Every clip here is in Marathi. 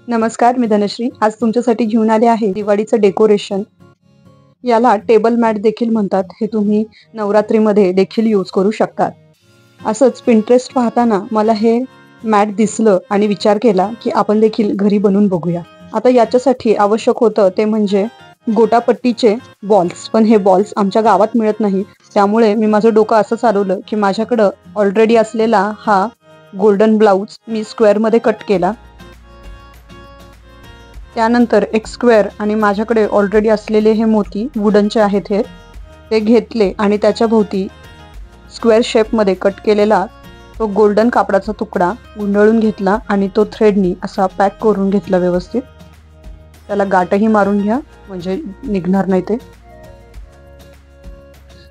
नमस्कार, मी धनश्री. आज तुमच्यासाठी घेऊन आले आहे दिवाळीचं डेकोरेशन. याला टेबल मॅट देखील म्हणतात. हे तुम्ही नवरात्रीमध्ये देखील यूज करू शकतात. असंच पिंटरेस्ट पाहताना मला हे मॅट दिसलं आणि विचार केला की आपण देखील घरी बनवून बघूया. आता याच्यासाठी आवश्यक होतं ते म्हणजे गोटापट्टीचे बॉल्स. पण हे बॉल्स आमच्या गावात मिळत नाही, त्यामुळे मी माझं डोकं असं चालवलं की माझ्याकडं ऑलरेडी असलेला हा गोल्डन ब्लाऊज मी स्क्वेअरमध्ये कट केला. त्यानंतर एक स्क्वेअर आणि माझ्याकडे ऑलरेडी असलेले हे मोती वुडनचे आहेत, ते घेतले आणि त्याच्या भोवती स्क्वेअर शेपमध्ये कट केलेला तो गोल्डन कापडाचा तुकडा गुंडाळून घेतला आणि तो थ्रेडनी असा पॅक करून घेतला व्यवस्थित. त्याला गाठही मारून घ्या म्हणजे निघणार नाही ते.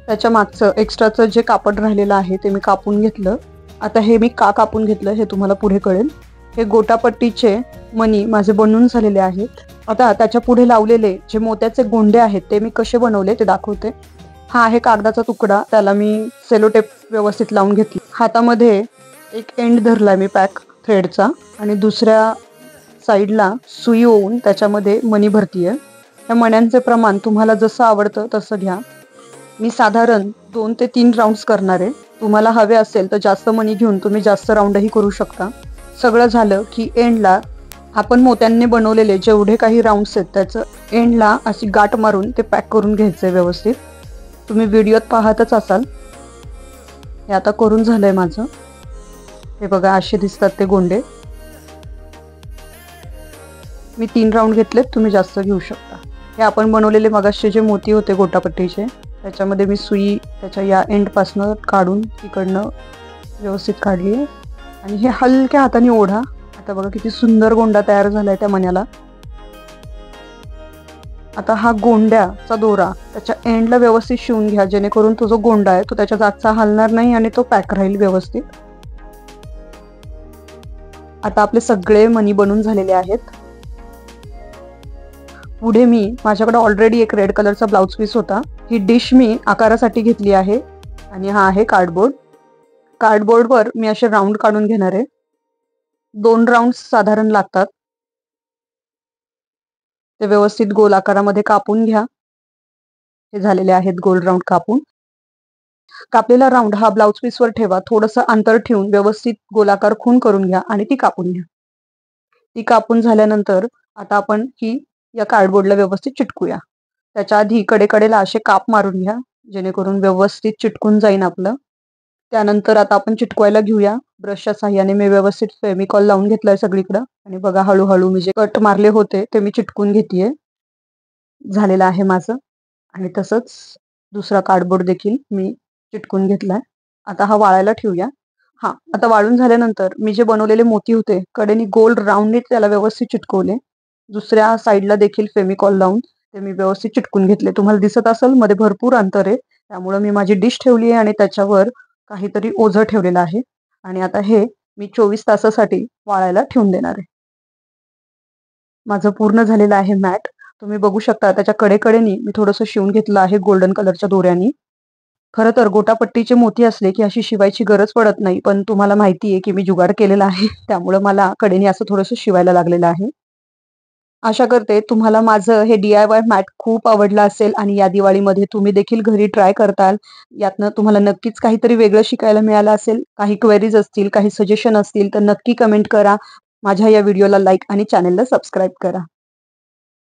त्याच्या मागचं एक्स्ट्राचं जे कापड राहिलेलं आहे ते मी कापून घेतलं. आता हे मी का कापून घेतलं हे तुम्हाला पुढे कळेल. हे गोटापट्टीचे मणी माझे बनवून झालेले आहेत. आता त्याच्या पुढे लावलेले जे मोत्याचे गोंडे आहेत ते मी कसे बनवले ते दाखवते. हा आहे कागदाचा तुकडा, त्याला मी सेलो टेप व्यवस्थित लावून घेतली. हातामध्ये एक एंड धरला मी पॅक थ्रेडचा आणि दुसऱ्या साईडला सुई ओवून त्याच्यामध्ये मणी भरतीये. या मण्यांचे प्रमाण तुम्हाला जसं आवडतं तसं घ्या. मी साधारण 2 ते 3 राऊंड्स करणार आहे. तुम्हाला हवे असेल तर जास्त मणी घेऊन तुम्ही जास्त राऊंडही करू शकता. सगळं झालं की एंडला आपण मोत्यांनी बनवलेले जेवढे काही राऊंड्स आहेत त्याचं एंडला अशी गाठ मारून ते पॅक करून घ्यायचं आहे व्यवस्थित. तुम्ही व्हिडिओत पाहतच असाल. हे आता करून झालंय माझं. हे बघा असे दिसतात ते गोंडे. मी 3 राऊंड घेतलेत, तुम्ही जास्त घेऊ शकता. हे आपण बनवलेले मगाशी जे मोती होते गोटापट्टीचे त्याच्यामध्ये मी सुई त्याच्या या एंडपासनं काढून तिकडनं व्यवस्थित काढली आहे आणि हे हलक्या हाताने ओढा. आता बघा किती सुंदर गोंडा तयार झालाय त्या मण्याला. आता हा गोंड्याचा दोरा त्याच्या एंडला व्यवस्थित शिवून घ्या, जेणेकरून तो जो गोंडा आहे तो त्याच्या जागचा हलणार नाही आणि तो पॅक राहील व्यवस्थित. आता आपले सगळे मणी बनून झालेले आहेत. पुढे मी माझ्याकडे ऑलरेडी एक रेड कलरचा ब्लाउज पीस होता. ही डिश मी आकारासाठी घेतली आहे आणि हा आहे कार्डबोर्ड. कार्डबोर्डवर मी असे राऊंड काढून घेणार आहे. 2 राऊंड साधारण लागतात. ते व्यवस्थित गोल आकारामध्ये कापून घ्या. हे झालेले आहेत गोल राऊंड कापून. कापलेला राऊंड हा ब्लाउज पीसवर ठेवा. थोडंसं अंतर ठेवून व्यवस्थित गोलाकार खूण करून घ्या आणि ती कापून घ्या. ती कापून झाल्यानंतर आता आपण ही या कार्डबोर्डला व्यवस्थित चिटकूया. त्याच्या आधी कडेकडेला असे काप मारून घ्या, जेणेकरून व्यवस्थित चिटकून जाईन आपलं. त्यानंतर आता आपण चिटकवायला घेऊया. ब्रशच्या साह्याने मी व्यवस्थित फेमिकॉल लावून घेतलाय सगळीकडं आणि बघा हळूहळू मी जे कट मारले होते ते मी चिटकून घेतेय. झालेलं आहे माझं. आणि तसंच दुसरा कार्डबोर्ड देखील मी चिटकून घेतलाय. आता हा वाळायला ठेवूया. आता वाळून झाल्यानंतर मी जे बनवलेले मोती होते कडेनी गोल राऊंडने त्याला व्यवस्थित चिटकवले. दुसऱ्या साईडला देखील फेमिकॉल लावून ते मी व्यवस्थित चिटकून घेतले. तुम्हाला दिसत असेल मध्ये भरपूर अंतर आहे, त्यामुळे मी माझी डिश ठेवली आहे आणि त्याच्यावर काहीतरी ओझं ठेवलेलं आहे आणि आता हे मी 24 तासासाठी वाळायला ठेवून देणार आहे. माझं पूर्ण झालेलं आहे मॅट. तुम्ही बघू शकता त्याच्या कडेकडेनी मी थोडंसं शिवून घेतलं आहे गोल्डन कलरच्या दोऱ्यानी. खरं तर गोटापट्टीचे मोती असले की अशी शिवायची गरज पडत नाही, पण तुम्हाला माहिती आहे की मी जुगाड केलेला आहे, त्यामुळे मला कडेनी असं थोडंसं शिवायला लागलेलं आहे. आशा करते तुम्हाला माझं हे DIY मॅट खूप आवडलं असेल आणि या दिवाळीमध्ये तुम्ही देखील घरी ट्राय करताल. यातनं तुम्हाला नक्कीच काहीतरी वेगळं शिकायला मिळालं असेल. काही क्वेरीज असतील, काही सजेशन असतील तर नक्की कमेंट करा. माझ्या या व्हिडिओला लाईक आणि चॅनलला सबस्क्राईब करा.